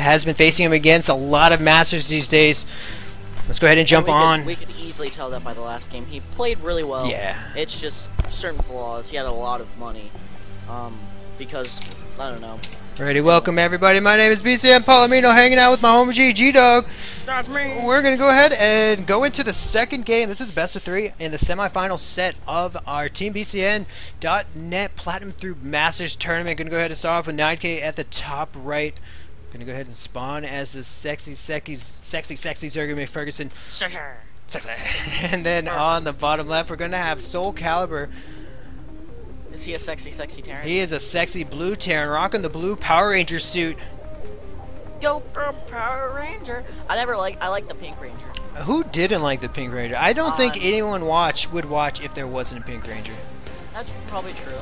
has been facing him against a lot of masters these days. Let's go ahead and jump on. We could easily tell that by the last game. He played really well. Yeah. It's just certain flaws. He had a lot of money. Because, I don't know. Alrighty, welcome everybody. My name is BCN Palomino, hanging out with my MLG G2. That's me. We're going to go ahead and go into the second game. This is best of 3 in the semifinal set of our Team BCNNineK Platinum through Masters tournament. Going to go ahead and start off with 9K at the top right. Going to go ahead and spawn as the sexy Zergamy Ferguson. Sexy. And then on the bottom left, we're going to have SouLiTo. Is he a sexy Terran? He is a sexy blue Terran, rocking the blue Power Ranger suit. Go for Power Ranger. I like the Pink Ranger. Who didn't like the Pink Ranger? I don't think anyone would watch if there wasn't a Pink Ranger. That's probably true.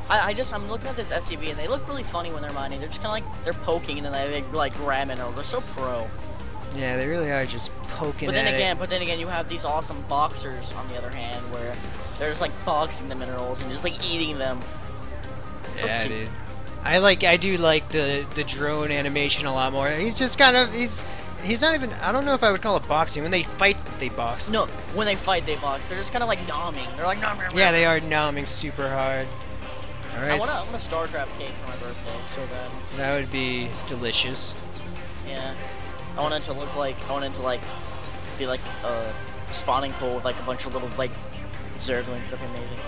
I'm looking at this SCV and they look really funny when they're mining. They're just kind of like, they're poking and then they like grab minerals. They're so pro. Yeah, they really are just poking at it. But then again, you have these awesome boxers on the other hand where they're just like boxing the minerals and just like eating them. Yeah, so dude. I do like the drone animation a lot more. He's just kind of he's not even, I don't know if I would call it boxing. When they fight, they box. No, when they fight, they box. They're just kind of like nomming. They're like nom. Yeah, they are nomming super hard. All right. I want a StarCraft cake for my birthday so bad. That would be delicious. Yeah. I want it to be like a spawning pool with like a bunch of little like Zerglings. That'd be amazing.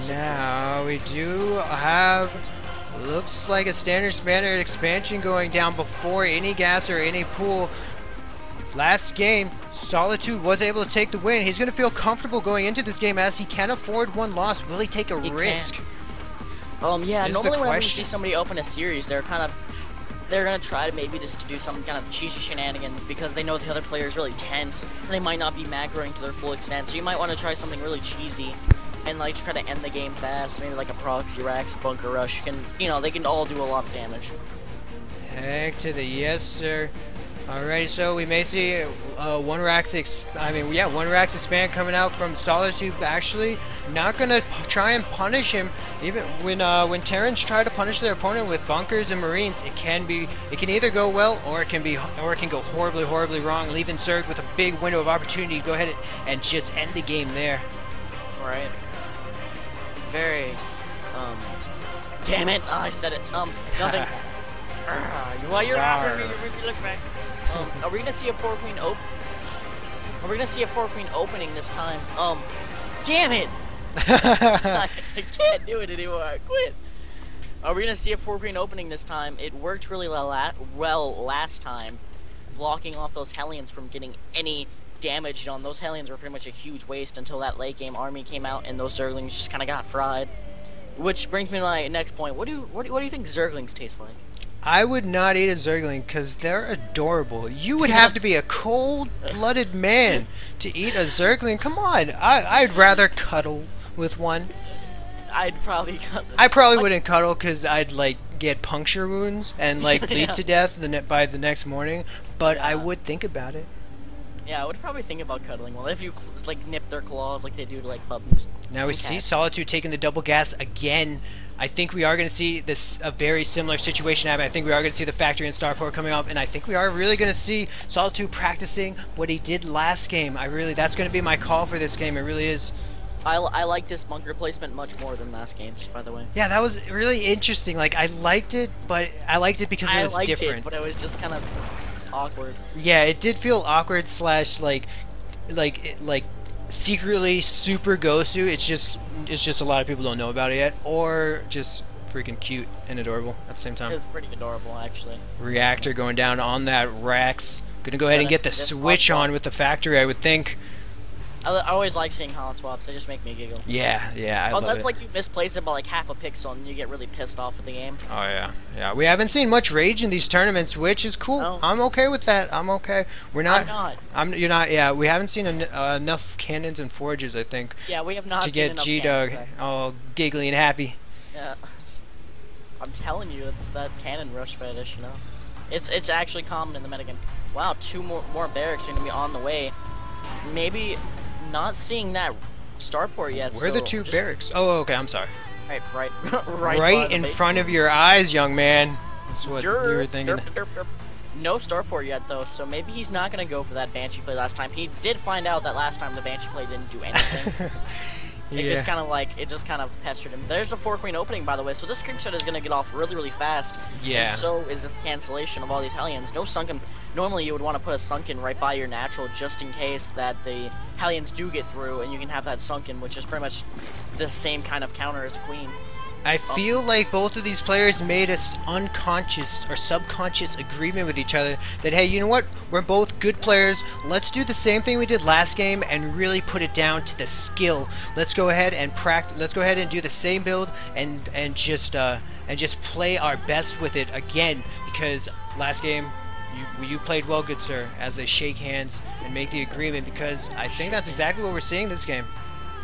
Now we do have, looks like a standard expansion going down before any gas or any pool. Last game, SouLiTo was able to take the win. He's going to feel comfortable going into this game as he can afford one loss. Will he take a risk? Yeah, normally whenever you see somebody open a series, they're gonna try to maybe just to do some kind of cheesy shenanigans because they know the other player is really tense and they might not be macroing to their full extent. So you might want to try something really cheesy and like try to end the game fast, maybe like a proxy Rax, bunker rush. They can all do a lot of damage. Heck to the yes, sir. Alright, so we may see one Rax expand coming out from SouLiTo. Actually, not gonna try and punish him. Even when Terrans try to punish their opponent with bunkers and marines, it can either go well or it can go horribly wrong, leaving Zerg with a big window of opportunity to go ahead and just end the game there. Right. Very. Damn it! I said it. Nothing. While you're after me, you look back. Are we gonna see a 4-queen opening this time? Damn it! I can't do it anymore. I quit. Are we gonna see a 4-queen opening this time? It worked really well last time, blocking off those Hellions from getting any damage on. Those Hellions were pretty much a huge waste until that late game army came out and those Zerglings just kind of got fried. Which brings me to my next point. What do you think Zerglings taste like? I would not eat a Zergling because they're adorable. You would have to be a cold-blooded man to eat a Zergling. Come on, I'd rather cuddle with one. I probably wouldn't cuddle because I'd like get puncture wounds and like bleed to death by the next morning. But I would think about it. Yeah, I would probably think about cuddling. Well, if you like nip their claws like they do to like puppies. Now we see SouLiTo taking the double gas again. I think we are going to see a very similar situation happen. I think we are going to see the factory and starport coming up, and I think we are really going to see SouLiTo practicing what he did last game. That's going to be my call for this game. It really is. I like this bunker placement much more than last game's, by the way. Yeah, that was really interesting. Like I liked it, but I liked it because it was different. But it was just kind of awkward. Yeah, it did feel awkward slash like secretly super Gosu. It's just a lot of people don't know about it yet, or just freaking cute and adorable at the same time. It's pretty adorable, actually. Reactor going down on that Rax. Gonna go ahead and get the switch on with the factory, I would think. I always like seeing hot swaps. They just make me giggle. Yeah, I love Unless it. like you misplace it by like half a pixel and you get really pissed off at the game. Oh yeah. We haven't seen much rage in these tournaments, which is cool. No. I'm okay with that. I'm okay. We're not. I'm not. You're not. Yeah, we haven't seen enough cannons and forges, I think. Yeah, we have not to seen get G-Dog all giggly and happy. Yeah. I'm telling you, it's that cannon rush fetish, you know. It's actually common in the metagame. Wow, two more barracks are gonna be on the way. Maybe. Not seeing that starport yet. Where are the two barracks? Oh, okay, I'm sorry. Right in front of your eyes, young man. That's what you were thinking. No starport yet though, so maybe he's not gonna go for that Banshee play last time. He did find out that last time the Banshee play didn't do anything. Yeah. It just kind of pestered him. There's a 4-queen opening, by the way, so this creep set is gonna get off really, really fast. Yeah. And so is this cancellation of all these Hellions. No sunken. Normally you would want to put a sunken right by your natural just in case that the Hellions do get through, and you can have that sunken, which is pretty much the same kind of counter as the queen. I feel like both of these players made a unconscious or subconscious agreement with each other that, hey, you know what? We're both good players. Let's do the same thing we did last game and really put it down to the skill. Let's go ahead and practice. Let's go ahead and do the same build and just play our best with it again, because last game you played well, good sir, as they shake hands and make the agreement, because I think that's exactly what we're seeing this game.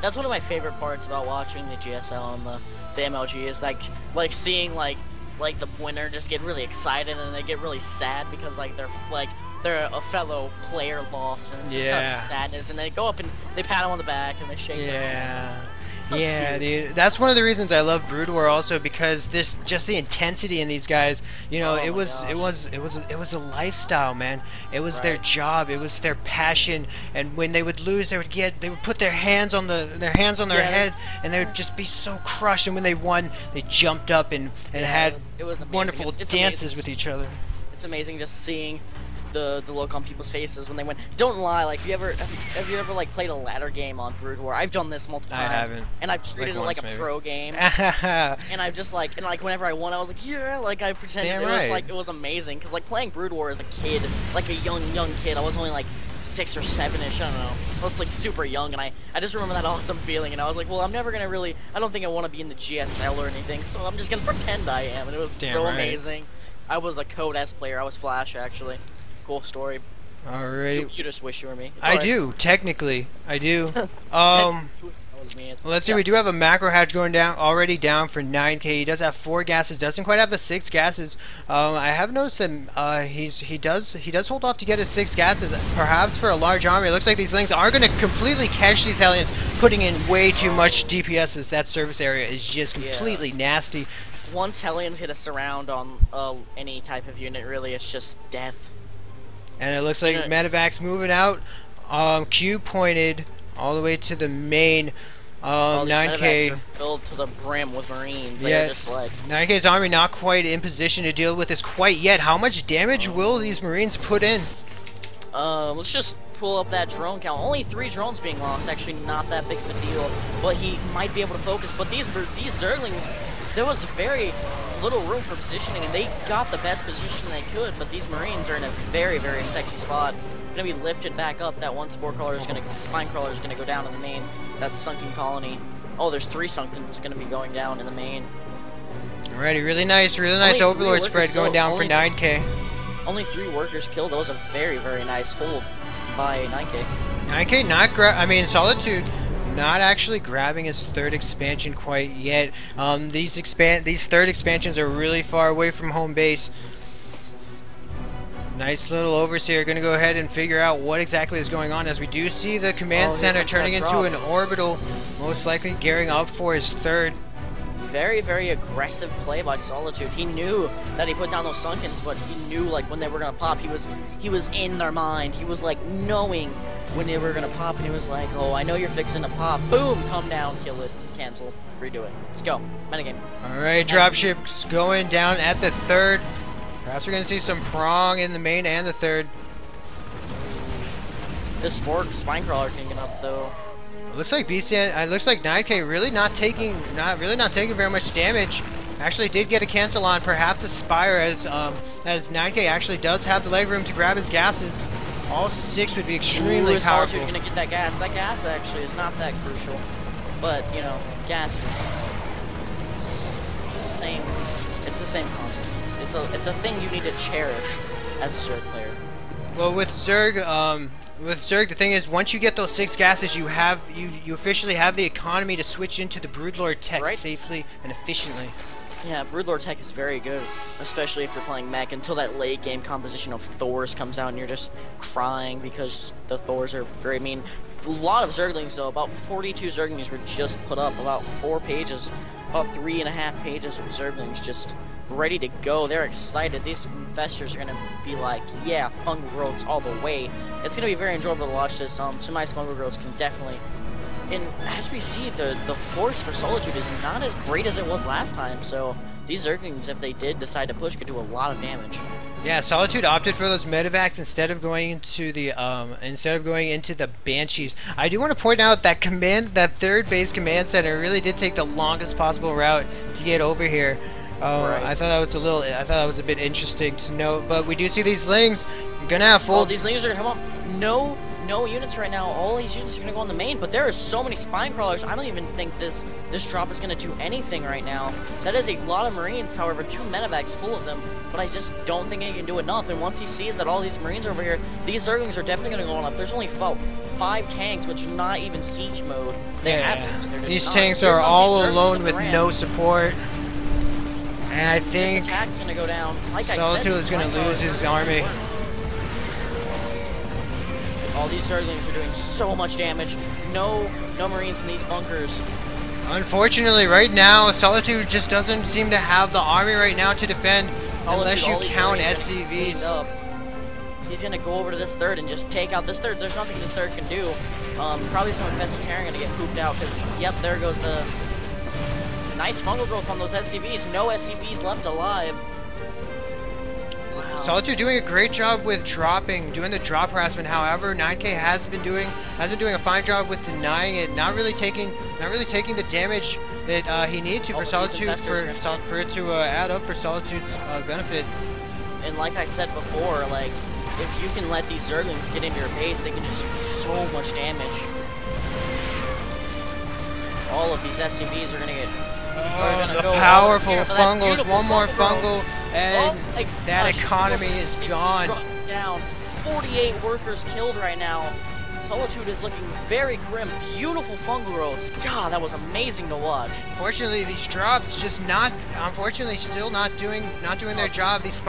That's one of my favorite parts about watching the GSL and the MLG is like seeing like the winner just get really excited and they get really sad because they're a fellow player lost, and it's just kind of sadness, and they go up and they pat him on the back and they shake their hand. So yeah, cute. dude. That's one of the reasons I love Brood War also, because this just the intensity in these guys. You know, it was a lifestyle, man. It was their job. It was their passion. And when they would lose, they would put their hands on their heads, and they would just be so crushed. And when they won, they jumped up and had it was wonderful it's dances amazing. with each other. It's amazing just seeing the look on people's faces when they win. Don't lie, like have you ever like played a ladder game on Brood War? I've done this multiple times. I haven't. And I've treated it like a pro game. And I've just like whenever I won, I was like, yeah, like I pretended it was amazing, because like playing Brood War as a kid, like a young kid, I was only like 6 or 7ish, I don't know. I was like super young, and I just remember that awesome feeling, and I was like, well, I'm never gonna really, I don't think I want to be in the GSL or anything, so I'm just gonna pretend I am, and it was so amazing. I was a Code S player. I was Flash, actually. Cool story. Alright. You just wish you were me. I do, technically. I do. Let's see, we do have a macro hatch going down, already down for 9K. He does have 4 gases, doesn't quite have the 6 gases. I have noticed that he does hold off to get his 6 gases, perhaps for a large army. It looks like these Lings are going to completely catch these Hellions, putting in way too much DPS, as that service area is just completely nasty. Once Hellions hit a surround on any type of unit, really, it's just death. And it looks like Medevac's moving out. Q pointed all the way to the main. 9K are filled to the brim with Marines. Yeah, just like 9K's army not quite in position to deal with this quite yet. How much damage will these Marines put in? Let's just pull up that drone count. Only 3 drones being lost. Actually, not that big of a deal. But he might be able to focus. But these Zerglings, there was very little room for positioning, and they got the best position they could. But these Marines are in a very, very sexy spot. Gonna be lifted back up. That one spine crawler is gonna go down in the main. That sunken colony. Oh, there's 3 sunkens gonna be going down in the main. Alrighty, really nice Overlord spread going down for 9K. Only 3 workers killed. That was a very, very nice hold by 9K. 9K not SouLiTo not actually grabbing his 3rd expansion quite yet. These 3rd expansions are really far away from home base. Nice little overseer, gonna go ahead and figure out what exactly is going on, as we do see the command center turning into an orbital, most likely gearing up for his 3rd. Very, very aggressive play by SouLiTo. He knew that he put down those sunkens, but he knew like when they were gonna pop. He was in their mind. He was like knowing when they were gonna pop, and he was like, oh, I know you're fixing to pop. Boom, come down, kill it, cancel, redo it. Let's go. Metagame. Alright, dropships going down at the 3rd. Perhaps we're gonna see some prong in the main and the 3rd. This spine crawler taking up though. It looks like looks like 9K really not taking very much damage. Actually did get a cancel on, perhaps a Spire, as 9K actually does have the leg room to grab his gases. All 6 would be extremely powerful. SouLiTo's gonna get that gas. That gas actually is not that crucial, but you know, gas is it's the same concept. It's a thing you need to cherish as a Zerg player. Well, with Zerg, the thing is, once you get those 6 gases, you officially have the economy to switch into the Broodlord tech safely and efficiently. Yeah, Broodlord tech is very good, especially if you're playing mech, until that late game composition of Thors comes out and you're just crying because the Thors are very mean. A lot of Zerglings though, about 42 Zerglings were just put up, about 4 pages, about 3.5 pages of Zerglings just ready to go. They're excited. These investors are going to be like, yeah, fungal growths all the way. It's going to be very enjoyable to watch this. Some nice fungal growths can definitely... And as we see, the force for SouLiTo is not as great as it was last time, so these Zerglings, if they did decide to push, could do a lot of damage. Yeah, SouLiTo opted for those medevacs instead of going into the Banshees. I do want to point out that that third base command center really did take the longest possible route to get over here. Right. I thought that was a bit interesting to note. But we do see these Lings gonna have full. Oh, these Lings are gonna come up. No units right now. All these units are gonna go on the main, but there are so many spine crawlers. I don't even think this drop is gonna do anything right now. That is a lot of Marines. However, 2 medevacs full of them, but I just don't think he can do enough. And once he sees that all these Marines are over here, these Zerglings are definitely gonna go on up. There's only about 5 tanks, which are not even siege mode. These tanks are all alone with no support. And I think this attack's gonna go down. Like SouLiTo is gonna lose his army. All these Zerglings are doing so much damage. No Marines in these bunkers. Unfortunately, right now, SouLiTo just doesn't seem to have the army right now to defend, unless you count SCVs. He's gonna go over to this third and just take out this third. There's nothing this third can do. Probably some Infestitarian gonna get pooped out because, yep, there goes the nice fungal growth on those SCVs. No SCVs left alive. Wow. SouLiTo doing a great job with doing the drop harassment. However, 9K has been doing a fine job with denying it, not really taking the damage that he needs to for it to add up for SouLiTo's benefit. And like I said before, like if you can let these Zerglings get into your base, they can just do so much damage. All of these SCVs are gonna get. The powerful fungals, one more fungal, and that economy is gone. Down. 48 workers killed right now. SouLiTo is looking very grim. Beautiful fungal growths. God, that was amazing to watch. Unfortunately, these drops just unfortunately still not doing their job. These